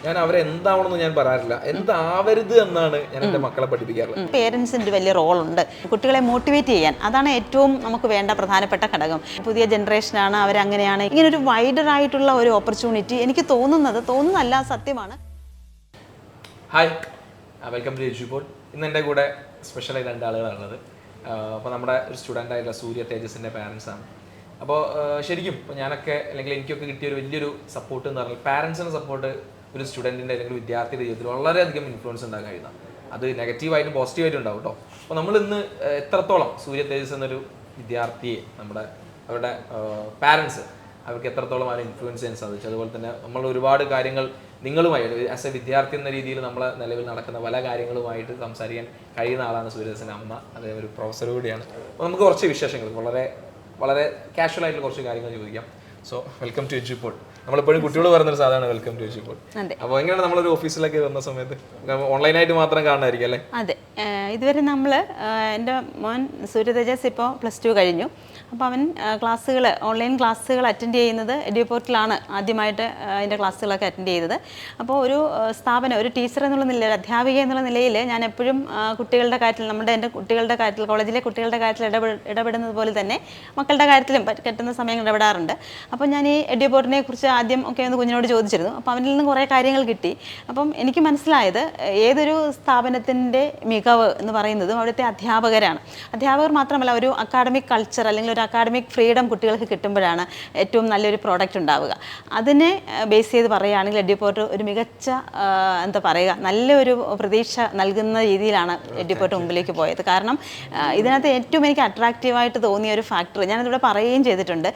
ഞാൻ അവരെ എന്താവണമെന്ന് ഞാൻ പറയാറില്ല, എന്താവരുത് എന്നാണ് ഞാൻ എൻ്റെ മക്കളെ പഠിപ്പിക്കാറുള്ളത്. പേരൻസിൻ്റെ വലിയ റോളുണ്ട് കുട്ടികളെ മോട്ടിവേറ്റ് ചെയ്യാൻ. അതാണ് ഏറ്റവും നമുക്ക് വേണ്ട പ്രധാനപ്പെട്ട ഘടകം. പുതിയ ജനറേഷനാണ്, അവരങ്ങനെയാണ്. ഇങ്ങനൊരു വൈഡറായിട്ടുള്ള ഒരു ഓപ്പർച്യൂണിറ്റി എനിക്ക് തോന്നുന്നതല്ല, സത്യമാണ്. Hi, welcome to Edupod. ഇന്ന് എൻ്റെ കൂടെ സ്പെഷ്യലായി 2 ആളുകളാണുള്ളത്. അപ്പോൾ നമ്മുടെ ഒരു സ്റ്റുഡൻ്റ് ആയിട്ടുള്ള സൂര്യ തേജസിൻ്റെ പാരൻസാണ്. അപ്പോൾ ശരിക്കും ഇപ്പോൾ ഞാനൊക്കെ അല്ലെങ്കിൽ എനിക്കൊക്കെ കിട്ടിയൊരു വലിയൊരു സപ്പോർട്ട് എന്ന് പറഞ്ഞാൽ പാരൻസിൻ്റെ സപ്പോർട്ട് ഒരു സ്റ്റുഡൻറ്റിൻ്റെ അല്ലെങ്കിൽ വിദ്യാർത്ഥിയുടെ ജീവിതത്തിൽ വളരെയധികം ഇൻഫ്ലുവൻസ് ഉണ്ടാക്കാൻ കഴിയുന്ന, അത് നെഗറ്റീവായിട്ടും പോസിറ്റീവായിട്ടും ഉണ്ടാവും കേട്ടോ. അപ്പോൾ നമ്മൾ ഇന്ന് എത്രത്തോളം സൂര്യ തേജസ് എന്നൊരു വിദ്യാർത്ഥിയെ അവരുടെ പാരൻസ് അവർക്ക് എത്രത്തോളം അവരെ ഇൻഫ്ലുവൻസ് ചെയ്യാൻ സാധിച്ചു, അതുപോലെ തന്നെ നമ്മൾ ഒരുപാട് കാര്യങ്ങൾ നിങ്ങളുമായി ആസ് എ വിദ്യാർത്ഥി എന്ന രീതിയിൽ നമ്മളെ നിലവിൽ നടക്കുന്ന പല കാര്യങ്ങളുമായിട്ട് സംസാരിക്കാൻ കഴിയുന്ന ആളാണ് സൂര്യദാസിൻ്റെ അമ്മ. അതേ ഒരു പ്രൊഫസർ കൂടിയാണ്. അപ്പോൾ നമുക്ക് കുറച്ച് വിശേഷങ്ങൾ വളരെ കാഷ്വൽ ആയിട്ടുള്ള കുറച്ച് കാര്യങ്ങൾ ചോദിക്കാം. So welcome to Edupod. നമ്മളെപ്പോഴും കുട്ടിയോട് പറയുന്നൊരു സാധനമാണ് വെൽക്കം ടു എജ്യൂപോഡ്. അപ്പോൾ എങ്ങനെയാണ് നമ്മളൊരു ഓഫീസിലൊക്കെ വന്ന സമയത്ത് ഓൺലൈനായിട്ട് മാത്രം കാണുമായിരിക്കും അല്ലേ? അതെ, ഇതുവരെ നമ്മൾ എൻ്റെ മോൻ സൂര്യ തേജസ് ഇപ്പോൾ +2 കഴിഞ്ഞു. അപ്പോൾ അവൻ ഓൺലൈൻ ക്ലാസ്സുകൾ അറ്റൻഡ് ചെയ്യുന്നത് എഡ്യൂപോർട്ടിലാണ് ആദ്യമായിട്ട് അതിൻ്റെ ക്ലാസ്സുകളൊക്കെ അറ്റൻഡ് ചെയ്തത്. അപ്പോൾ ഒരു സ്ഥാപനം, ഒരു ടീച്ചർ എന്നുള്ള നിലയിൽ, അധ്യാപിക എന്നുള്ള നിലയിൽ ഞാൻ എപ്പോഴും കുട്ടികളുടെ കാര്യത്തിൽ, എൻ്റെ കുട്ടികളുടെ കാര്യത്തിൽ, കോളേജിലെ കുട്ടികളുടെ കാര്യത്തിൽ ഇടപെടുന്നത് പോലെ തന്നെ മക്കളുടെ കാര്യത്തിലും കിട്ടുന്ന സമയങ്ങൾ ഇടപെടാറുണ്ട്. അപ്പോൾ ഞാൻ ഈ എഡ്യൂപോർട്ടിനെ കുറിച്ച് ആദ്യം ഒക്കെ ഒന്ന് കുഞ്ഞിനോട് ചോദിച്ചിരുന്നു. അപ്പോൾ അവനിൽ നിന്ന് കുറേ കാര്യങ്ങൾ കിട്ടി. അപ്പം എനിക്ക് മനസ്സിലായത് ഏതൊരു സ്ഥാപനത്തിൻ്റെ മികവ് എന്ന് പറയുന്നതും അവിടുത്തെ അധ്യാപകർ മാത്രമല്ല, ഒരു അക്കാഡമിക് കൾച്ചർ അല്ലെങ്കിൽ ഒരു അക്കാഡമിക് ഫ്രീഡം കുട്ടികൾക്ക് കിട്ടുമ്പോഴാണ് ഏറ്റവും നല്ലൊരു പ്രോഡക്റ്റ് ഉണ്ടാവുക. അതിനെ ബേസ് ചെയ്ത് പറയുകയാണെങ്കിൽ എഡ്യൂപോർട്ട് ഒരു മികച്ച നല്ലൊരു പ്രതീക്ഷ നൽകുന്ന രീതിയിലാണ് എഡ്യൂപോർട്ട് മുമ്പിലേക്ക് പോയത്. കാരണം ഇതിനകത്ത് ഏറ്റവും എനിക്ക് അട്രാക്റ്റീവായിട്ട് തോന്നിയ ഒരു ഫാക്ടർ ഞാനിവിടെ പറയുകയും ചെയ്തിട്ടുണ്ട്.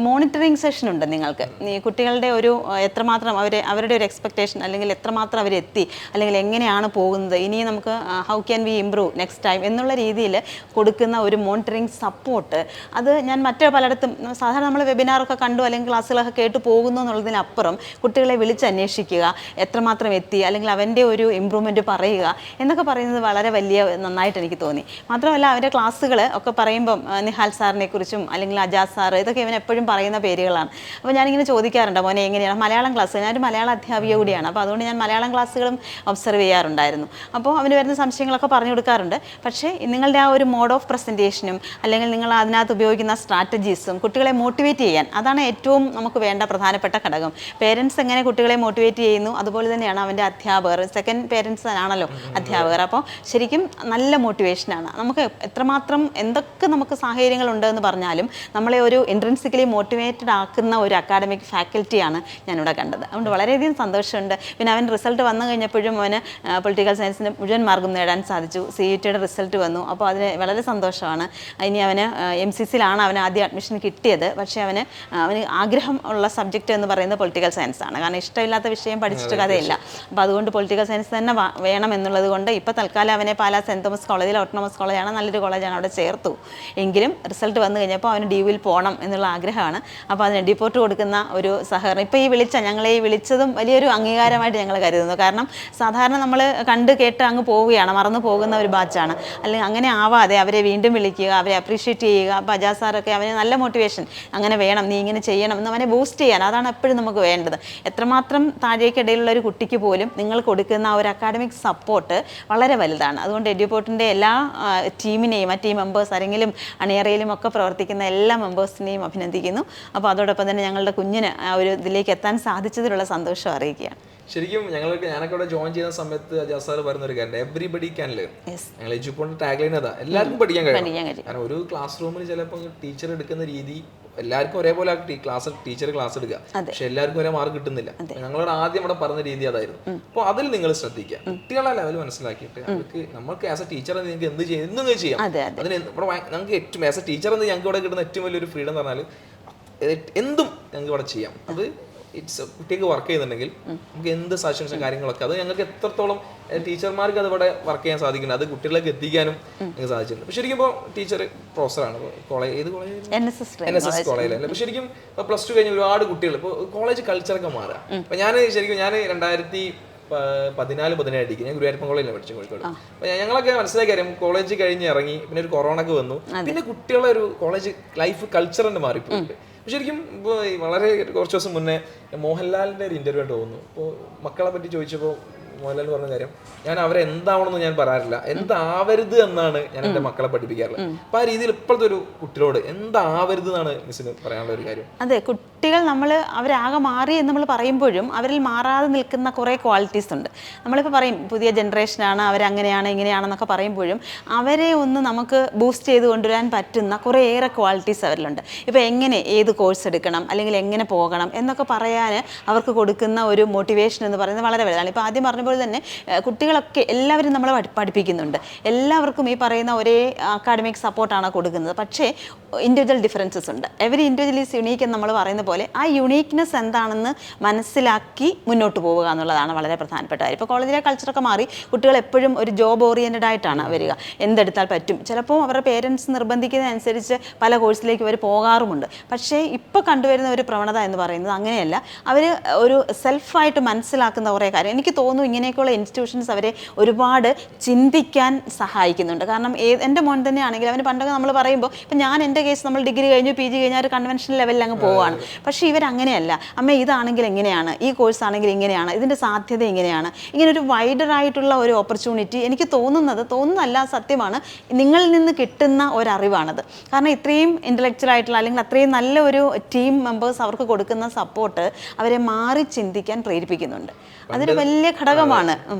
മോണിറ്ററിങ് സെഷൻ ഉണ്ട് നിങ്ങൾക്ക്. ഈ കുട്ടികളുടെ ഒരു എത്രമാത്രം അവരുടെ ഒരു എക്സ്പെക്റ്റേഷൻ അല്ലെങ്കിൽ എത്രമാത്രം അവരെത്തി, അല്ലെങ്കിൽ എങ്ങനെയാണ് പോകുന്നത്, ഇനി നമുക്ക് how can we improve next time എന്നുള്ള രീതിയിൽ കൊടുക്കുന്ന ഒരു മോണിറ്ററിങ് സപ്പോർട്ട്, അത് ഞാൻ പലയിടത്തും സാധാരണ നമ്മൾ വെബിനാറൊക്കെ കണ്ടു അല്ലെങ്കിൽ ക്ലാസ്സുകളൊക്കെ കേട്ട് പോകുന്നു എന്നുള്ളതിനപ്പുറം കുട്ടികളെ വിളിച്ചന്വേഷിക്കുക, എത്രമാത്രം എത്തി, അല്ലെങ്കിൽ അവൻ്റെ ഒരു ഇമ്പ്രൂവ്മെൻറ്റ് പറയുക എന്നൊക്കെ പറയുന്നത് വളരെ നന്നായിട്ട് എനിക്ക് തോന്നി. മാത്രമല്ല അവൻ്റെ ക്ലാസ്സുകൾ ഒക്കെ പറയുമ്പം നിഹാൽ സാറിനെ കുറിച്ചും അല്ലെങ്കിൽ അജാസ് സാറ്, ഇതൊക്കെ ഇവൻ എപ്പോഴും പറയുന്ന പേരുകളാണ്. അപ്പോൾ ഞാനിങ്ങനെ ചോദിക്കാറുണ്ട്, മോനെ എങ്ങനെയാണ് മലയാളം ക്ലാസ്, ഞാനൊരു മലയാള അധ്യാപിക കൂടിയാണ്. അപ്പോൾ അതുകൊണ്ട് ഞാൻ മലയാളം ക്ലാസ്സുകളും ഒബ്സർവ് ചെയ്യാറുണ്ടായിരുന്നു. അപ്പോൾ അവന് വരുന്ന സംശയങ്ങളൊക്കെ പറഞ്ഞു കൊടുക്കാറുണ്ട്. പക്ഷേ നിങ്ങളുടെ ആ ഒരു മോഡ് ഓഫ് പ്രസൻറ്റേഷനും അല്ലെങ്കിൽ നിങ്ങൾ അതിനകത്ത് ഉപയോഗിക്കുന്ന സ്ട്രാറ്റജീസും കുട്ടികളെ മോട്ടിവേറ്റ് ചെയ്യാൻ, അതാണ് ഏറ്റവും നമുക്ക് വേണ്ട പ്രധാനപ്പെട്ട ഘടകം. പേരൻസ് എങ്ങനെ കുട്ടികളെ മോട്ടിവേറ്റ് ചെയ്യുന്നു, അതുപോലെ തന്നെയാണ് അവൻ്റെ അധ്യാപകർ. സെക്കൻഡ് പേരൻസ് ആണല്ലോ അധ്യാപകർ. അപ്പോൾ ശരിക്കും നല്ല മോട്ടിവേഷനാണ്. നമുക്ക് എത്രമാത്രം എന്തൊക്കെ നമുക്ക് സാഹചര്യങ്ങളുണ്ട് എന്ന് പറഞ്ഞാലും നമ്മളെ ഒരു ഇൻട്രിൻസിക്കലി മോട്ടിവേറ്റഡ് ആക്കുന്ന ഒരു അക്കാഡമിക് ഫാക്കൽറ്റിയാണ് ഞാനിവിടെ കണ്ടത്. അതുകൊണ്ട് വളരെയധികം സന്തോഷമുണ്ട്. പിന്നെ അവൻ റിസൾട്ട് വന്നു കഴിഞ്ഞപ്പോഴും അവന് പൊളിറ്റിക്കൽ സയൻസിന് മുഴുവൻ മാർക്കും നേടാൻ സാധിച്ചു. CUT റിസൾട്ട് വന്നു. അപ്പോൾ അതിന് വളരെ സന്തോഷമാണ്. ഇനി അവന് MCCയിലാണ് അവന് ആദ്യം അഡ്മിഷൻ കിട്ടിയത്. പക്ഷേ അവന് ആഗ്രഹം ഉള്ള സബ്ജക്റ്റ് എന്ന് പറയുന്നത് പൊളിറ്റിക്കൽ സയൻസ് ആണ്. കാരണം ഇഷ്ടമില്ലാത്ത വിഷയം പഠിച്ചിട്ട് കഥയില്ല. അപ്പോൾ അതുകൊണ്ട് പൊളിറ്റിക്കൽ സയൻസ് തന്നെ വേണം എന്നുള്ളത് കൊണ്ട് ഇപ്പോൾ തൽക്കാലം അവനെ പാലാ സെൻറ്റ് തോമസ് കോളേജിൽ, ഓട്ടോണമസ് കോളേജാണ്, നല്ലൊരു കോളേജാണ്, അവിടെ ചേർത്തു. എങ്കിലും റിസൾട്ട് വന്നു കഴിഞ്ഞപ്പോൾ അവന് DUവിൽ പോകണം എന്നുള്ള ആഗ്രഹമാണ്. അപ്പോൾ അതിന് എഡ്യൂപോർട്ട് കൊടുക്കുന്ന ഒരു സഹകരണം, ഇപ്പോൾ ഞങ്ങളെ ഈ വിളിച്ചതും വലിയൊരു അംഗീകാരമായിട്ട് ഞങ്ങൾ കരുതുന്നു. കാരണം സാധാരണ നമ്മൾ കണ്ട് കേട്ട് അങ്ങ് പോവുകയാണ്, മറന്നു പോകുന്ന ഒരു ബാച്ചാണ്. അല്ലെങ്കിൽ അങ്ങനെ ആവാതെ അവരെ വീണ്ടും വിളിക്കുക, അവരെ അപ്രീഷിയേറ്റ് ചെയ്യുക. അപ്പോൾ അജാസ് സാറൊക്കെ അവന് നല്ല മോട്ടിവേഷൻ, അങ്ങനെ വേണം, നീ ഇങ്ങനെ ചെയ്യണം എന്ന് അവനെ ബൂസ്റ്റ് ചെയ്യാൻ, അതാണ് എപ്പോഴും നമുക്ക് വേണ്ടത്. എത്രമാത്രം താഴേക്കിടയിലുള്ള ഒരു കുട്ടിക്ക് പോലും നിങ്ങൾ കൊടുക്കുന്ന ഒരു അക്കാഡമിക് സപ്പോർട്ട് വളരെ വലുതാണ്. അതുകൊണ്ട് എഡ്യൂപോർട്ടിൻ്റെ എല്ലാ ടീമിനെയും, ആ ടീം മെമ്പേഴ്സ്, ആരെങ്കിലും അണിയറയിലും ഒക്കെ പ്രവർത്തിക്കുന്ന എല്ലാ മെമ്പേഴ്സിനെയും അഭിനന്ദിക്കുന്നു. അപ്പോൾ അതോടൊപ്പം തന്നെ ഞങ്ങളുടെ കുഞ്ഞിന് ആ ഒരു ഇതിലേക്ക് എത്താൻ സാധിച്ചതിലുള്ള സന്തോഷം അറിയിക്കുകയാണ്. ശരിക്കും ഞാനൊക്കെ ഇവിടെ ജോയിൻ ചെയ്യുന്ന സമയത്ത് അജാസ് സാർ പറയുന്ന ഒരു കാര്യം, എവറിബഡി ക്യാൻ ലേൺ. ഞങ്ങൾ എഡ്യൂപോർട്ടിന്റെ ടാഗ്ലൈൻ അതാ, എല്ലാവർക്കും പഠിക്കാൻ കഴിയും. കാരണം ഒരു ക്ലാസ് റൂമിൽ ചിലപ്പോൾ ടീച്ചർ എടുക്കുന്ന രീതി എല്ലാവർക്കും ഒരേപോലെ ടീച്ചർ ക്ലാസ് എടുക്കുക, പക്ഷെ എല്ലാവർക്കും ഒരേ മാർക്ക് കിട്ടുന്നില്ല. ഞങ്ങളോട് ആദ്യം ഇവിടെ പറഞ്ഞ രീതി അതായിരുന്നു. അപ്പോൾ അതിൽ നിങ്ങൾ ശ്രദ്ധിക്കുക, കുട്ടികളെ ലെവൽ മനസ്സിലാക്കിയിട്ട് നമുക്ക് ആസ് എ ടീച്ചർ നിങ്ങൾക്ക് എന്ത് ചെയ്യാം, എന്തും ചെയ്യാം. അതിന് ഇവിടെ ഞങ്ങൾക്ക് ഏറ്റവും ആസ് എ ടീച്ചർ എന്ന് ഞങ്ങൾക്ക് ഇവിടെ കിട്ടുന്ന ഏറ്റവും വലിയൊരു ഫ്രീഡം എന്ന് പറഞ്ഞാൽ എന്തും ഞങ്ങൾക്ക് ഇവിടെ ചെയ്യാം. അത് കുട്ടിക്ക് വർക്ക് ചെയ്യുന്നുണ്ടെങ്കിൽ നമുക്ക് എന്ത് സജഷൻസും കാര്യങ്ങളൊക്കെ അത് ഞങ്ങൾക്ക് എത്രത്തോളം ടീച്ചർമാർക്ക് അതിവിടെ വർക്ക് ചെയ്യാൻ സാധിക്കുന്നുണ്ട്, അത് കുട്ടികളിലേക്ക് എത്തിക്കാനും ഞങ്ങൾക്ക് സാധിച്ചിട്ടുണ്ട്. പക്ഷെ ശരിക്കും ഇപ്പോൾ ടീച്ചർ പ്രൊഫസറാണ്, ഏത് കോളേജ്? NSS കോളേജിലല്ലേ. അപ്പോൾ ശരിക്കും +2 കഴിഞ്ഞ് ഒരുപാട് കുട്ടികൾ ഇപ്പോൾ കോളേജ് കൾച്ചറൊക്കെ മാറുക. അപ്പോൾ ഞാൻ 2014-15 ഡിഗ്രി ഞാൻ ഗുരുവായൂരപ്പൻ കോളേജിലാണ് പഠിച്ചത്, കോഴിക്കോട്. അപ്പോൾ ഞങ്ങളൊക്കെ മനസ്സിലാക്കി അറിയാം, കോളേജ് കഴിഞ്ഞ് ഇറങ്ങി, പിന്നെ ഒരു കൊറോണക്ക് വന്നു, പിന്നെ കുട്ടികളെ ഒരു കോളേജ് ലൈഫ് കൾച്ചറിന്റെ മാറിപ്പോയിട്ട് ശരിക്കും ഇപ്പോൾ വളരെ കുറച്ച് ദിവസം മുന്നേ മോഹൻലാലിൻ്റെ ഒരു ഇൻ്റർവ്യൂ തോന്നുന്നു. അപ്പോൾ മക്കളെ പറ്റി ചോദിച്ചപ്പോൾ മോഹൻലാൽ പറഞ്ഞ കാര്യം, ഞാൻ അവരെ എന്താവണമെന്ന് ഞാൻ പറയാറില്ല, എന്താവരുത് എന്നാണ് ഞാൻ എൻ്റെ മക്കളെ പഠിപ്പിക്കാറുള്ളത്. അപ്പോൾ ആ രീതിയിൽ ഇപ്പോഴത്തെ ഒരു കുട്ടികളോട് എന്താവരുത് എന്നാണ് മിസ്സിന് പറയാനുള്ള ഒരു കാര്യം? അതെ, കുട്ടികൾ അവരാകെ മാറി എന്ന് നമ്മൾ പറയുമ്പോഴും അവരിൽ മാറാതെ നിൽക്കുന്ന കുറേ ക്വാളിറ്റീസ് ഉണ്ട്. നമ്മളിപ്പോൾ പറയും പുതിയ ജനറേഷനാണ്, അവരങ്ങനെയാണ് ഇങ്ങനെയാണെന്നൊക്കെ പറയുമ്പോഴും അവരെ ഒന്ന് നമുക്ക് ബൂസ്റ്റ് ചെയ്ത് കൊണ്ടുവരാൻ പറ്റുന്ന കുറേയേറെ ക്വാളിറ്റീസ് അവരിലുണ്ട്. ഇപ്പോൾ എങ്ങനെ ഏത് കോഴ്സ് എടുക്കണം അല്ലെങ്കിൽ എങ്ങനെ പോകണം എന്നൊക്കെ പറയാൻ അവർക്ക് കൊടുക്കുന്ന ഒരു മോട്ടിവേഷൻ എന്ന് പറയുന്നത് വളരെ വലുതാണ്. ഇപ്പോൾ ആദ്യം പറഞ്ഞ പോലെ തന്നെ കുട്ടികളൊക്കെ എല്ലാവരും നമ്മളെ പഠിപ്പിക്കുന്നുണ്ട്. എല്ലാവർക്കും ഈ പറയുന്ന ഒരേ അക്കാഡമിക് സപ്പോർട്ടാണ് കൊടുക്കുന്നത്. പക്ഷേ ഇൻഡിവിജ്വൽ ഡിഫറൻസസ് ഉണ്ട്. എവരി ഇൻഡിവിജ്വൽ ഈസ് യുണീക്ക് എന്ന് നമ്മൾ പറയുന്ന പോലെ ആ യുണീക്നെസ് എന്താണെന്ന് മനസ്സിലാക്കി മുന്നോട്ട് പോവുക എന്നുള്ളതാണ് വളരെ പ്രധാനപ്പെട്ട കാര്യം. ഇപ്പോൾ കോളേജിലെ കൾച്ചറൊക്കെ മാറി കുട്ടികൾ എപ്പോഴും ഒരു ജോബ് ഓറിയൻറ്റഡ് ആയിട്ടാണ് വരിക. എന്തെടുത്താൽ പറ്റും. ചിലപ്പോൾ അവരുടെ പേരൻസ് നിർബന്ധിക്കുന്നതനുസരിച്ച് പല കോഴ്സിലേക്ക് അവർ പോകാറുമുണ്ട്. പക്ഷേ ഇപ്പോൾ കണ്ടുവരുന്ന ഒരു പ്രവണത എന്ന് പറയുന്നത് അങ്ങനെയല്ല. അവർ ഒരു സെൽഫായിട്ട് മനസ്സിലാക്കുന്ന കുറേ കാര്യം. എനിക്ക് തോന്നുന്നു ഇങ്ങനെയൊക്കെയുള്ള ഇൻസ്റ്റിറ്റ്യൂഷൻസ് അവരെ ഒരുപാട് ചിന്തിക്കാൻ സഹായിക്കുന്നുണ്ട്. കാരണം എൻ്റെ മോൻ തന്നെ ആണെങ്കിൽ അവന് പണ്ടൊക്കെ നമ്മൾ പറയുമ്പോൾ ഇപ്പം ഞാൻ എൻ്റെ കേസ് നമ്മൾ ഡിഗ്രി കഴിഞ്ഞു PG കഴിഞ്ഞാൽ ഒരു കൺവെൻഷണൽ ലെവലിൽ അങ്ങ് പോവുകയാണ്. പക്ഷേ ഇവരങ്ങനെയല്ല. അമ്മ ഇതാണെങ്കിൽ എങ്ങനെയാണ്, ഈ കോഴ്സ് ആണെങ്കിൽ ഇങ്ങനെയാണ്, ഇതിൻ്റെ സാധ്യത ഇങ്ങനെയാണ്. ഇങ്ങനെ ഒരു വൈഡറായിട്ടുള്ള ഒരു ഓപ്പർച്യൂണിറ്റി എനിക്ക് തോന്നുന്നതല്ല, സത്യമാണ്, നിങ്ങളിൽ നിന്ന് കിട്ടുന്ന ഒരറിവാണത്. കാരണം ഇത്രയും ഇൻ്റലക്ച്വൽ ആയിട്ടുള്ള അല്ലെങ്കിൽ അത്രയും നല്ല ഒരു ടീം മെമ്പേഴ്സ് അവർക്ക് കൊടുക്കുന്ന സപ്പോർട്ട് അവരെ മാറി ചിന്തിക്കാൻ പ്രേരിപ്പിക്കുന്നുണ്ട്. അതൊരു വലിയ ഘടകമാണ്.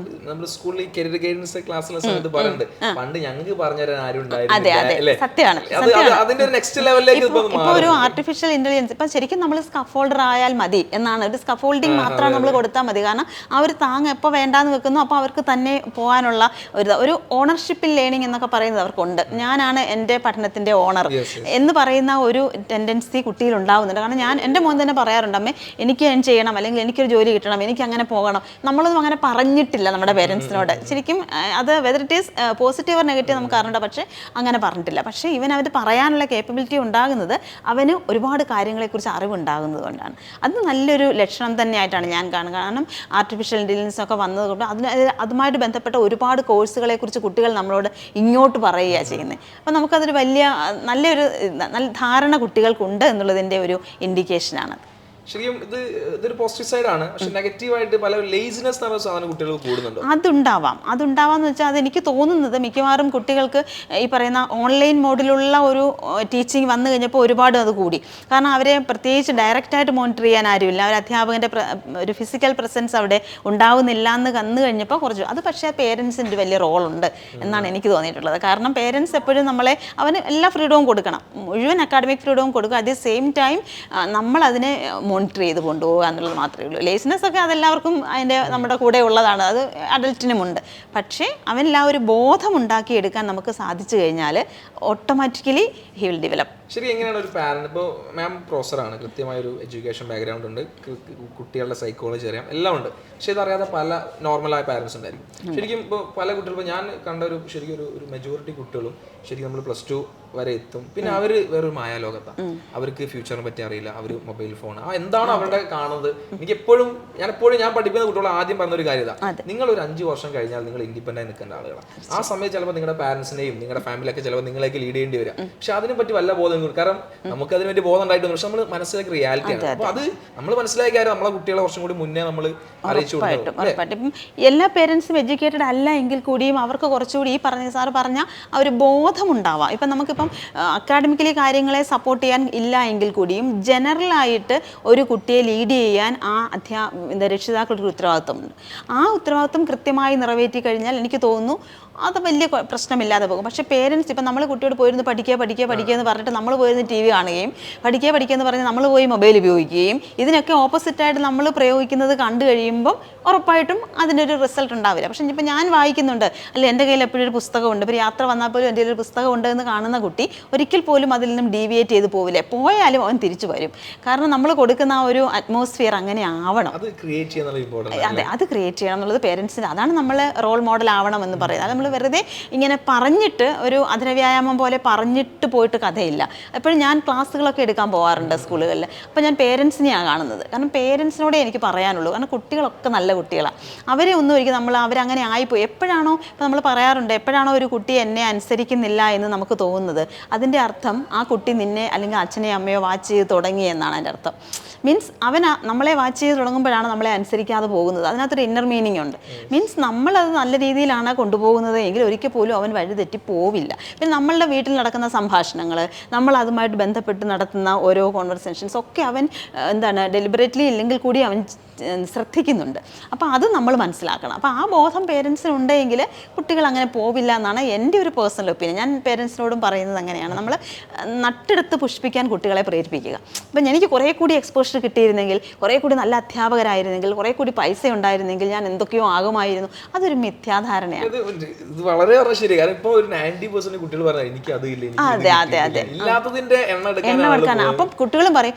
നമ്മുടെ സ്കൂളിൽ കരിയർ ഗൈഡൻസ് ക്ലാസ്സിലെ സമയത്ത് പറയുന്നുണ്ട്, പണ്ട് ഞങ്ങൾക്ക് പറഞ്ഞുതരാൻ ആരും അതെ, സത്യമാണ്. ഇപ്പോൾ ഒരു ആർട്ടിഫിഷ്യൽ ഇന്റലിജൻസ് ഇപ്പം ശരിക്കും നമ്മൾ സ്കഫോൾഡർ ആയാൽ മതി എന്നാണ്. ഒരു സ്കഫോൾഡിങ് മാത്രം നമ്മൾ കൊടുത്താൽ മതി. കാരണം ആ ഒരു താങ് എപ്പോൾ വേണ്ടാന്ന് വെക്കുന്നു അപ്പോൾ അവർക്ക് തന്നെ പോകാനുള്ള ഒരു ഓണർഷിപ്പ് ലേണിംഗ് എന്നൊക്കെ പറയുന്നത് അവർക്കുണ്ട്. ഞാനാണ് എൻ്റെ പഠനത്തിൻ്റെ ഓണർ എന്ന് പറയുന്ന ഒരു ടെൻഡൻസി കുട്ടിയിൽ ഉണ്ടാവുന്നുണ്ട്. കാരണം എൻ്റെ മോൻ തന്നെ പറയാറുണ്ട്, അമ്മേ എനിക്ക് ചെയ്യണം, അല്ലെങ്കിൽ എനിക്കൊരു ജോലി കിട്ടണം, എനിക്ക് അങ്ങനെ പോകണം. നമ്മളൊന്നും അങ്ങനെ പറഞ്ഞിട്ടില്ല നമ്മുടെ പേരൻസിനോട്. ശരിക്കും അത് whether it is positive or negative നമുക്ക് അറിയണ്ട, പക്ഷേ അങ്ങനെ പറഞ്ഞിട്ടില്ല. പക്ഷേ അവന് പറയാനുള്ള കേപ്പബിലിറ്റി ഉണ്ടാകുന്നത് അവന് ഒരുപാട് കാര്യങ്ങളെക്കുറിച്ച് അറിവുണ്ടാകുന്നത് കൊണ്ടാണ്. അത് നല്ലൊരു ലക്ഷണം തന്നെയായിട്ടാണ് ഞാൻ കാണുന്നത്. കാരണം ആർട്ടിഫിഷ്യൽ ഇൻ്റലിജൻസ് ഒക്കെ വന്നതുകൊണ്ട് അതുമായിട്ട് ബന്ധപ്പെട്ട ഒരുപാട് കോഴ്സുകളെക്കുറിച്ച് കുട്ടികൾ നമ്മളോട് ഇങ്ങോട്ട് പറയുകയാണ് ചെയ്യുന്നത്. അപ്പോൾ നമുക്കതൊരു നല്ലൊരു ധാരണ കുട്ടികൾക്കുണ്ട് എന്നുള്ളതിൻ്റെ ഒരു ഇൻഡിക്കേഷനാണ്. ശരിക്കും ഇതൊരു പോസിറ്റീവ് സൈഡാണ്. പക്ഷെ നെഗറ്റീവായിട്ട് പല ലേസിനെസ് എന്ന് പറയുന്ന സാധനം കുട്ടികൾ കൂടുന്നുണ്ടോ? അതുണ്ടാവാന്ന് വെച്ചാൽ അതെനിക്ക് തോന്നുന്നത് മിക്കവാറും കുട്ടികൾക്ക് ഈ പറയുന്ന ഓൺലൈൻ മോഡിലുള്ള ഒരു ടീച്ചിങ് വന്നു കഴിഞ്ഞപ്പോൾ ഒരുപാട് അത് കൂടി. കാരണം അവരെ പ്രത്യേകിച്ച് ഡയറക്റ്റായിട്ട് മോണിറ്റർ ചെയ്യാൻ ആരുമില്ല. അവർ അധ്യാപകൻ്റെ ഒരു ഫിസിക്കൽ പ്രസൻസ് അവിടെ ഉണ്ടാവുന്നില്ല എന്ന് വന്നു കഴിഞ്ഞപ്പോൾ കുറച്ചു അത്. പക്ഷേ പേരൻസിൻ്റെ വലിയ റോളുണ്ട് എന്നാണ് എനിക്ക് തോന്നിയിട്ടുള്ളത്. കാരണം പേരൻസ് എപ്പോഴും അവന് എല്ലാ ഫ്രീഡവും കൊടുക്കണം, മുഴുവൻ അക്കാഡമിക് ഫ്രീഡവും കൊടുക്കുക. അറ്റ് ദി സെയിം ടൈം നമ്മളതിനെ മോണിറ്റർ ചെയ്ത് കൊണ്ടുപോകുക എന്നുള്ളത് മാത്രമേ ഉള്ളൂ. ലേസിനെസ് ഒക്കെ അതെല്ലാവർക്കും നമ്മുടെ കൂടെ ഉള്ളതാണ്, അത് അഡൽറ്റിനുമുണ്ട്. പക്ഷേ അവനിൽ ആ ഒരു ബോധം ഉണ്ടാക്കിയെടുക്കാൻ നമുക്ക് സാധിച്ചു കഴിഞ്ഞാൽ ഓട്ടോമാറ്റിക്കലി ഹി വിൽ ഡെവലപ്പ്. ശരി, എങ്ങനെയാണ് ഒരു പാരന്റ്? ഇപ്പോൾ മാം പ്രൊഫസറാണ്, കൃത്യമായൊരു എഡ്യൂക്കേഷൻ ബാക്ക്ഗ്രൗണ്ട് ഉണ്ട്, കുട്ടികളുടെ സൈക്കോളജി അറിയാം, എല്ലാം ഉണ്ട്. പക്ഷേ ഇതറിയാതെ പല നോർമലായ പാരൻസ് ഉണ്ടായിരിക്കും. ശരിക്കും ഇപ്പോൾ പല കുട്ടികളും, ഇപ്പോൾ ഞാൻ കണ്ട ശരിക്കും ഒരു മെജോറിറ്റി കുട്ടികളും ശരിക്കും നമ്മൾ +2 വരെ എത്തും. പിന്നെ അവർ വേറൊരു മായാലോകത്താണ്. അവർക്ക് ഫ്യൂച്ചറിനെ പറ്റി അറിയില്ല, അവർ മൊബൈൽ ഫോൺ എന്താണ് അവരുടെ കാണുന്നത്. ഞാൻ പഠിപ്പിക്കുന്ന കുട്ടികൾ ആദ്യം പറഞ്ഞൊരു കാര്യം ഇതാ, നിങ്ങൾ ഒരു 5 വർഷം കഴിഞ്ഞാൽ നിങ്ങൾ ഇൻഡിപെൻഡൻ്റ് നിൽക്കേണ്ട ആളുകളാണ്. ആ സമയത്ത് ചിലപ്പോൾ നിങ്ങളുടെ പാരൻസിനെയും നിങ്ങളുടെ ഫാമിലിയൊക്കെ ചിലപ്പോൾ നിങ്ങളേക്ക് ലീഡ് ചെയ്യേണ്ടി വരും. പക്ഷെ അതിനെപ്പറ്റി വല്ല ബോധം, കാരണം നമുക്ക് അതിന് വേണ്ടി ബോധം ഉണ്ടായിട്ടുണ്ട്. പക്ഷെ നമ്മൾ മനസ്സിലാക്കിയ റിയാലിറ്റിയാണ്. അപ്പോൾ അത് നമ്മൾ മനസ്സിലാക്കിയ കാര്യം നമ്മളെ കുട്ടികളെ കുറച്ചും കൂടി മുന്നേ നമ്മൾ അറിയിച്ചു കൊടുക്കും. എല്ലാ പേരൻസും എഡ്യൂക്കേറ്റഡ് അല്ല എങ്കിൽ കൂടിയും അവർക്ക് കുറച്ചുകൂടി ഈ സാറ് പറഞ്ഞ ആ ഒരു ബോധം ഉണ്ടാവാം. ഇപ്പം നമുക്കിപ്പം അക്കാഡമിക്കലി കാര്യങ്ങളെ സപ്പോർട്ട് ചെയ്യാൻ ഇല്ല എങ്കിൽ കൂടിയും ജനറലായിട്ട് ഒരു കുട്ടിയെ ലീഡ് ചെയ്യാൻ രക്ഷിതാക്കളുടെ ഉത്തരവാദിത്വമുണ്ട്. ആ ഉത്തരവാദിത്വം കൃത്യമായി നിറവേറ്റി കഴിഞ്ഞാൽ എനിക്ക് തോന്നുന്നു അത് വലിയ പ്രശ്നമില്ലാതെ പോകും. പക്ഷേ പേരൻസ് ഇപ്പം നമ്മൾ കുട്ടിയോട് പോയിരുന്ന് പഠിക്കുക എന്ന് പറഞ്ഞിട്ട് നമ്മൾ പോയിരുന്ന് TV കാണുകയും പഠിക്കുക എന്ന് പറഞ്ഞ് നമ്മൾ പോയി മൊബൈൽ ഉപയോഗിക്കുകയും ഇതിനൊക്കെ ഓപ്പോസിറ്റായിട്ട് നമ്മൾ പ്രയോഗിക്കുന്നത് കണ്ടു കഴിയുമ്പം ഉറപ്പായിട്ടും അതിനൊരു റിസൾട്ട് ഉണ്ടാവില്ല. പക്ഷേ ഇപ്പം ഞാൻ വായിക്കുന്നുണ്ട്, അല്ലെ എൻ്റെ കയ്യിൽ എപ്പോഴും ഒരു പുസ്തകമുണ്ട്, ഇപ്പോൾ യാത്ര വന്നാൽ പോലും എൻ്റെ ഒരു പുസ്തകമുണ്ട് എന്ന് കാണുന്ന കുട്ടി ഒരിക്കൽ പോലും അതിൽ നിന്നും ഡീവിയേറ്റ് ചെയ്ത് പോവില്ല. പോയാലും അവൻ തിരിച്ചു വരും. കാരണം നമ്മൾ കൊടുക്കുന്ന ആ ഒരു അറ്റ്മോസ്ഫിയർ അങ്ങനെ ആവണം. അത് ക്രിയേറ്റ് ചെയ്യണം എന്നുള്ളത് പേരൻസിന്, അതാണ് നമ്മൾ റോൾ മോഡൽ ആവണം എന്ന് പറയുന്നത്. അത് നമ്മൾ വെറുതെ ഇങ്ങനെ പറഞ്ഞിട്ട് ഒരു അധരവ്യായാമം പോലെ പറഞ്ഞിട്ട് പോയിട്ട് കഥയില്ല. എപ്പോഴും ഞാൻ ക്ലാസ്സുകളൊക്കെ എടുക്കാൻ പോകാറുണ്ട് സ്കൂളുകളിൽ. അപ്പോൾ ഞാൻ പേരൻസിനെയാണ് കാണുന്നത്. കാരണം പേരൻസിനോടേ എനിക്ക് പറയാനുള്ളൂ. കാരണം കുട്ടികളൊക്കെ നല്ല കുട്ടികളാണ്. അവരെ ഒന്നും ഒരിക്കലും അവരങ്ങനെ ആയിപ്പോയി. എപ്പോഴാണോ ഇപ്പോൾ നമ്മൾ പറയാറുണ്ട്, എപ്പോഴാണോ ഒരു കുട്ടി എന്നെ അനുസരിക്കുന്നില്ല എന്ന് നമുക്ക് തോന്നുന്നത്, അതിൻ്റെ അർത്ഥം ആ കുട്ടി നിന്നെ അല്ലെങ്കിൽ അച്ഛനെയോ അമ്മയോ വാച്ച് ചെയ്ത് തുടങ്ങി എന്നാണ് അതിൻ്റെ അർത്ഥം. മീൻസ് നമ്മളെ വാച്ച് ചെയ്ത് തുടങ്ങുമ്പോഴാണ് നമ്മളെ അനുസരിക്കാതെ പോകുന്നത്. അതിനകത്തൊരു ഇന്നർ മീനിങ് ഉണ്ട്. മീൻസ് നമ്മളത് നല്ല രീതിയിലാണ് കൊണ്ടുപോകുന്നത് എങ്കിൽ ഒരിക്കൽ പോലും അവൻ വഴിതെറ്റി പോവില്ല. പിന്നെ നമ്മളുടെ വീട്ടിൽ നടക്കുന്ന സംഭാഷണങ്ങൾ, നമ്മൾ അതുമായിട്ട് ബന്ധപ്പെട്ട് നടത്തുന്ന ഓരോ കോൺവെർസേഷൻസ് ഒക്കെ അവൻ ഡെലിബറേറ്റ്ലി ഇല്ലെങ്കിൽ കൂടി അവൻ ശ്രദ്ധിക്കുന്നുണ്ട്. അപ്പോൾ അത് നമ്മൾ മനസ്സിലാക്കണം. അപ്പോൾ ആ ബോധം പേരൻസിനുണ്ടെങ്കിൽ കുട്ടികൾ അങ്ങനെ പോവില്ല എന്നാണ് എൻ്റെ ഒരു പേഴ്സണൽ ഒപ്പീനിയൻ. ഞാൻ പേരൻസിനോടും പറയുന്നത് അങ്ങനെയാണ്. നമ്മൾ നട്ടെടുത്ത് പുഷ്പിക്കാൻ കുട്ടികളെ പ്രേരിപ്പിക്കുക. അപ്പം എനിക്ക് കുറേ കൂടി എക്സ്പോഷർ കിട്ടിയിരുന്നെങ്കിൽ, കുറേ കൂടി നല്ല അധ്യാപകരായിരുന്നെങ്കിൽ, കുറേ കൂടി പൈസ ഉണ്ടായിരുന്നെങ്കിൽ ഞാൻ എന്തൊക്കെയോ ആകുമായിരുന്നു, അതൊരു മിഥ്യാധാരണയാണ്. ഇത് വളരെ ശരി. കാരണം ഇപ്പോൾ ഒരു 90% കുട്ടികൾ പറഞ്ഞാൽ എനിക്ക് അതില്ല, അതെ ഇല്ലാത്തതിന്റെ എണ്ണം എടുക്കാൻ. അപ്പം കുട്ടികളും പറയും,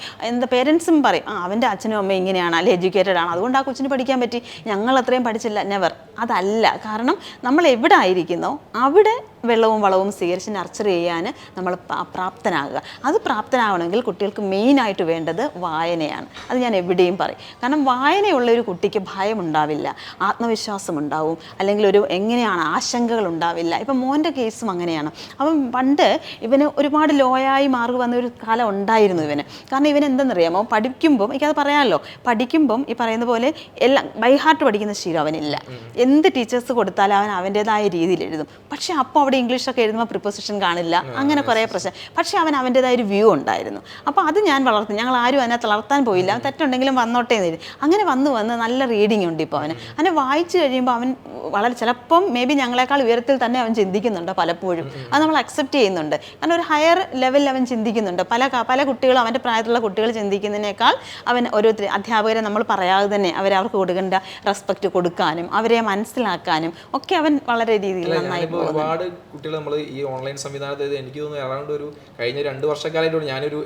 പേരൻസും പറയും, അവൻ്റെ അച്ഛനും അമ്മയും ഇങ്ങനെയാണ്, അല്ലെ എഡ്യൂക്കേറ്റഡ് ആണ്, അതുകൊണ്ട് ആ കൊച്ചിന് പഠിക്കാൻ പറ്റി, ഞങ്ങൾ അത്രയും പഠിച്ചില്ല. നെവർ. അതല്ല. കാരണം നമ്മൾ എവിടെ ആയിരിക്കുന്നോ അവിടെ വെള്ളവും വളവും സ്വീകരിച്ച് നർച്ചർ ചെയ്യാൻ നമ്മൾ പ്രാപ്തനാകുക. അത് പ്രാപ്തനാവണമെങ്കിൽ കുട്ടികൾക്ക് മെയിനായിട്ട് വേണ്ടത് വായനയാണ്. അത് ഞാൻ എവിടെയും പറയും. കാരണം വായനയുള്ള ഒരു കുട്ടിക്ക് ഭയമുണ്ടാവില്ല, ആത്മവിശ്വാസം ഉണ്ടാവും, അല്ലെങ്കിൽ എങ്ങനെയാണ് ആശങ്കകൾ ഉണ്ടാവില്ല. ഇപ്പം മോൻ്റെ കേസും അങ്ങനെയാണ്. അവൻ പണ്ട് ഇവന് ഒരുപാട് ലോയായി മാർക്ക് വന്ന ഒരു കാലം ഉണ്ടായിരുന്നു ഇവന്. കാരണം ഇവൻ എന്തെന്നറിയാമോ, പഠിക്കുമ്പം എനിക്കത് പറയാമല്ലോ, പഠിക്കുമ്പം ഈ പറയുന്ന പോലെ എല്ലാം ബൈ ഹാർട്ട് പഠിക്കുന്ന ശീലം അവനില്ല. എന്ത് ടീച്ചേഴ്സ് കൊടുത്താലും അവൻ അവൻ്റേതായ രീതിയിൽ എഴുതും. പക്ഷേ അപ്പോൾ അവിടെ ഇംഗ്ലീഷൊക്കെ എഴുതുമ്പോൾ പ്രിപ്പോസിഷൻ കാണില്ല, അങ്ങനെ കുറേ പ്രശ്നം. പക്ഷേ അവൻ അവൻ്റേതായ ഒരു വ്യൂ ഉണ്ടായിരുന്നു. അപ്പോൾ അത് ഞാൻ വളർത്തി. ഞങ്ങൾ ആരും അതിനെ തളർത്താൻ പോയില്ല. തെറ്റുണ്ടെങ്കിലും വന്നോട്ടേ എന്ന്. അങ്ങനെ വന്ന് നല്ല റീഡിങ് ഉണ്ട് ഇപ്പോൾ അവന്. അങ്ങനെ വായിച്ചു കഴിയുമ്പോൾ അവൻ വളരെ ചിലപ്പം മേ ബി ഞങ്ങളെക്കാൾ ഉയരത്തിൽ തന്നെ അവൻ ചിന്തിക്കുന്നുണ്ട് പലപ്പോഴും. അത് നമ്മൾ അക്സെപ്റ്റ് ചെയ്യുന്നുണ്ട്. കാരണം ഒരു ഹയർ ലെവലിൽ അവൻ ചിന്തിക്കുന്നുണ്ട്. പല കുട്ടികളും അവൻ്റെ പ്രായത്തിലുള്ള കുട്ടികൾ ചിന്തിക്കുന്നതിനേക്കാൾ അവൻ ഓരോരുത്തർ അധ്യാപകരെ നമ്മൾ പറയാതെ തന്നെ അവർക്ക് കൊടുക്കേണ്ട റെസ്പെക്റ്റ് കൊടുക്കാനും അവരെ മനസ്സിലാക്കാനും ഒക്കെ അവൻ വളരെ രീതിയിൽ നന്നായി പോകുന്നു. ഒരുപാട് കുട്ടികൾ നമ്മൾ ഈ ഓൺലൈൻ സംവിധാനത്തിൽ എനിക്ക് തോന്നുന്നു അറൗണ്ട് ഒരു കഴിഞ്ഞ 2 വർഷക്കാലമായിട്ട് ഞാനൊരു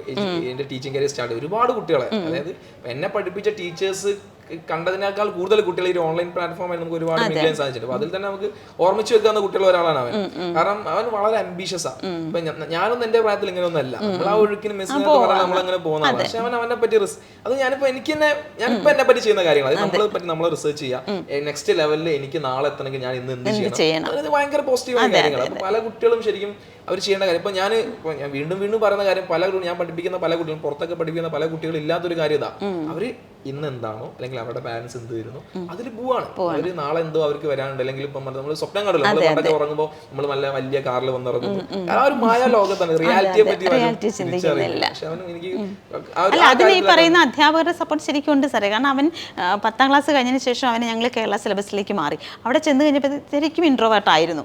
എൻ്റെ ടീച്ചിങ് കരിയർ സ്റ്റാർട്ട് ചെയ്തു. ഒരുപാട് കുട്ടികളെ, അതായത് എന്നെ പഠിപ്പിച്ച ടീച്ചേഴ്സ് കണ്ടതിനേക്കാൾ കൂടുതൽ കുട്ടികൾ ഈ ഓൺലൈൻ പ്ലാറ്റ്ഫോമിൽ നമുക്ക് ഒരുപാട് മില്ലാൻ സാധിച്ചിട്ടുണ്ട്. അപ്പൊ അതിൽ തന്നെ നമുക്ക് ഓർമ്മിച്ച് വെക്കാവുന്ന കുട്ടികൾ ഒരാളാണ് അവൻ. കാരണം അവൻ വളരെ അംബീഷ്യസ് ആണ്. ഇപ്പൊ ഞാനൊന്നും എന്റെ പ്രായത്തിൽ ഇങ്ങനെ ഒന്നല്ല. നമ്മൾ ആ ഒഴുക്കിന് മെസ്സേജ് നമ്മളങ്ങനെ പോകുന്നതാണ്. പക്ഷെ അവനെ പറ്റി അത് ഞാനിപ്പോ എന്നെ പറ്റി ചെയ്യുന്ന കാര്യങ്ങൾ, അത് നമ്മൾ റിസർച്ച് ചെയ്യാം. നെക്സ്റ്റ് ലെവലിൽ എനിക്ക് നാളെ എത്തണമെങ്കിൽ ഞാൻ ഇന്ന് എന്ത് ചെയ്യണം, അത് ഭയങ്കര പോസിറ്റീവായ കാര്യങ്ങൾ. അപ്പൊ പല കുട്ടികളും ശരിക്കും അവർ ചെയ്യേണ്ട കാര്യം. ഇപ്പൊ ഞാൻ വീണ്ടും പറയുന്ന കാര്യം, ഞാൻ പഠിപ്പിക്കുന്ന പല കുട്ടികളും, പുറത്തൊക്കെ പഠിപ്പിക്കുന്ന പല കുട്ടികളും ഇല്ലാത്തൊരു കാര്യം ഇതാ, അവര് ഇന്ന് എന്താണോ അല്ലെങ്കിൽ അവരുടെ പാരന്റ്സ് എന്ത് വരുന്നു അതിൽ പോവാണ്. അവര് നാളെ എന്തോ അവർക്ക് വരാനുണ്ട്. അല്ലെങ്കിൽ ഇപ്പം നമ്മൾ സ്വപ്നം കണ്ടല്ലോ, നമ്മൾ പണ്ടൊക്കെ ഉറങ്ങുമ്പോൾ നമ്മൾ നല്ല വലിയ കാറിൽ വന്നിറങ്ങുമ്പോൾ ആ ഒരു മായ ലോകത്താണ്, റിയാലിറ്റിയെ പറ്റി ചിന്തിക്കുന്നില്ല. അതിന് ഈ പറയുന്ന അധ്യാപകരുടെ സപ്പോർട്ട് ശരിക്കും ഉണ്ട് സാറേ. കാരണം അവൻ 10ാം ക്ലാസ് കഴിഞ്ഞതിന് ശേഷം അവനെ ഞങ്ങൾ കേരള സിലബസിലേക്ക് മാറി. അവിടെ ചെന്ന് കഴിഞ്ഞപ്പോൾ ശരിക്കും ഇൻട്രോവേർട്ട് ആയിരുന്നു,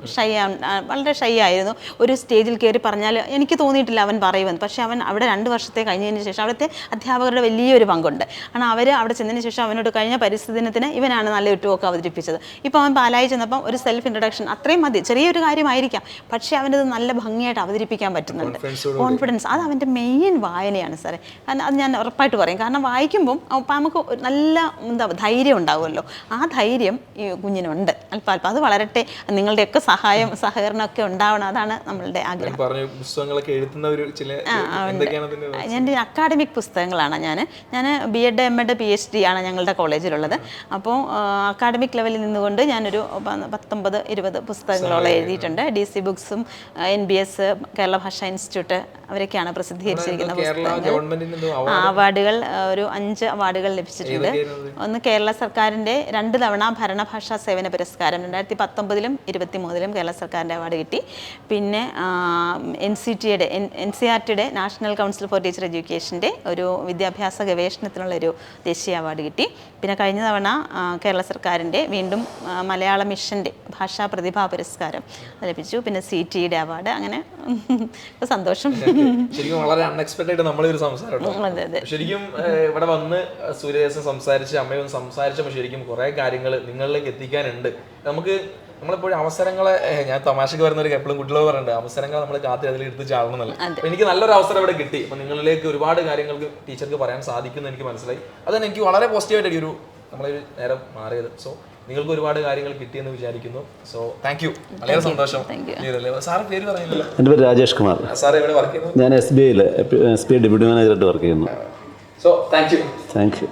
വളരെ ഷൈ ആയിരുന്നു. ഒരു സ്റ്റേജിൽ കയറി പറഞ്ഞാൽ എനിക്ക് തോന്നിയിട്ടില്ല അവൻ പറയുമെന്ന്. പക്ഷേ അവൻ അവിടെ 2 വർഷത്തെ കഴിഞ്ഞതിന് ശേഷം അവിടുത്തെ അധ്യാപകരുടെ വലിയൊരു പങ്കുണ്ട്. കാരണം അവർ അവിടെ ചെന്നതിന് ശേഷം അവനോട് കഴിഞ്ഞ പരിസ്ഥിതി ദിനത്തിന് ഇവനാണ് നല്ല ഒട്ടുമൊക്കെ അവതരിപ്പിച്ചത്. ഇപ്പോൾ അവൻ പാലായി ചെന്നപ്പം ഒരു സെൽഫ് ഇൻട്രൊഡക്ഷൻ അത്രയും മതി, ചെറിയൊരു കാര്യമായിരിക്കാം, പക്ഷേ അവനത് നല്ല ഭംഗിയായിട്ട് അവതരിപ്പിക്കാൻ പറ്റുന്നുണ്ട്. കോൺഫിഡൻസ് അത് അവൻ്റെ മെയിൻ വായനയാണ് സാറേ. കാരണം അത് ഞാൻ ഉറപ്പായിട്ട് പറയും. കാരണം വായിക്കുമ്പം നമുക്ക് നല്ല ധൈര്യം ഉണ്ടാവുമല്ലോ. ആ ധൈര്യം ഈ കുഞ്ഞിനുണ്ട്. അല്പം അത് വളരട്ടെ. നിങ്ങളുടെയൊക്കെ സഹകരണമൊക്കെ ഉണ്ടാവണം. അതാണ് നമ്മളുടെ ആഗ്രഹം. എൻ്റെ അക്കാഡമിക് പുസ്തകങ്ങളാണ്. ഞാൻ BEd MEd PhD ആണ് ഞങ്ങളുടെ കോളേജിലുള്ളത്. അപ്പോൾ അക്കാഡമിക് ലെവലിൽ നിന്നുകൊണ്ട് ഞാനൊരു 19-20 പുസ്തകങ്ങളോളം എഴുതിയിട്ടുണ്ട്. DC ബുക്സും NBS കേരള ഭാഷാ ഇൻസ്റ്റിറ്റ്യൂട്ട് അവരൊക്കെയാണ് പ്രസിദ്ധീകരിച്ചിരിക്കുന്ന പുസ്തകങ്ങൾ. അവാർഡുകൾ ഒരു 5 അവാർഡുകൾ ലഭിച്ചിട്ടുണ്ട്. ഒന്ന് കേരള സർക്കാരിൻ്റെ 2 തവണ ഭരണഭാഷാ സേവന പുരസ്കാരം 2019-ലും 2023-ലും കേരള സർക്കാരിൻ്റെ അവാർഡ് കിട്ടി. പിന്നെ NCERTയുടെ നാഷണൽ കൗൺസിൽ ഫോർ ടീച്ചർ എഡ്യൂക്കേഷൻ്റെ ഒരു വിദ്യാഭ്യാസ ഗവേഷണത്തിനുള്ളൊരു ദേശീയ അവാർഡ് കിട്ടി. പിന്നെ കഴിഞ്ഞ തവണ കേരള സർക്കാരിൻ്റെ വീണ്ടും മലയാള മിഷൻ്റെ ഭാഷാ പ്രതിഭാ പുരസ്കാരം ലഭിച്ചു. പിന്നെ CTയുടെ അവാർഡ്. അങ്ങനെ സന്തോഷം. ശരിക്കും വളരെ അൺഎക്സ്പെക്ടഡ് നമ്മളൊരു സംസാരം. ശരിക്കും ഇവിടെ വന്ന് സൂര്യദേവൻ സംസാരിച്ച് അമ്മയൊന്ന് സംസാരിച്ചപ്പോൾ ശരിക്കും കുറേ കാര്യങ്ങൾ നിങ്ങളിലേക്ക് എത്തിക്കാനുണ്ട്. നമ്മളിപ്പോഴും അവസരങ്ങളെ, ഞാൻ തമാശക്ക് വരുന്നവർക്ക് എപ്പോഴും കുട്ടികളോട് പറയുന്നുണ്ട്, അവസരങ്ങൾ നമ്മൾ കാത്തി അതിൽ എടുത്ത് ചാടണം എന്നല്ല. അപ്പൊ എനിക്ക് നല്ലൊരു അവസരം ഇവിടെ കിട്ടി. അപ്പൊ നിങ്ങളിലേക്ക് ഒരുപാട് കാര്യങ്ങൾക്ക് ടീച്ചർക്ക് പറയാൻ സാധിക്കുമെന്ന് എനിക്ക് മനസ്സിലായി. അതാണ് എനിക്ക് വളരെ പോസിറ്റീവായിട്ട് നമ്മളൊരു നേരം മാറിയത്. സോ നിങ്ങൾക്ക് ഒരുപാട് കാര്യങ്ങൾ കിട്ടിയെന്ന് വിചാരിക്കുന്നു. സോ താങ്ക് യു, വളരെ സന്തോഷം. സാറ് പേര് പറയുന്നില്ല? എൻ്റെ പേര് രാജേഷ് കുമാർ. സാർ എവിടെ വർക്ക് ചെയ്യുന്നു? ഞാൻ SBI ഡെപ്യൂട്ടി മാനേജറായിട്ട് വർക്ക് ചെയ്യുന്നു. So thank you. Thank you.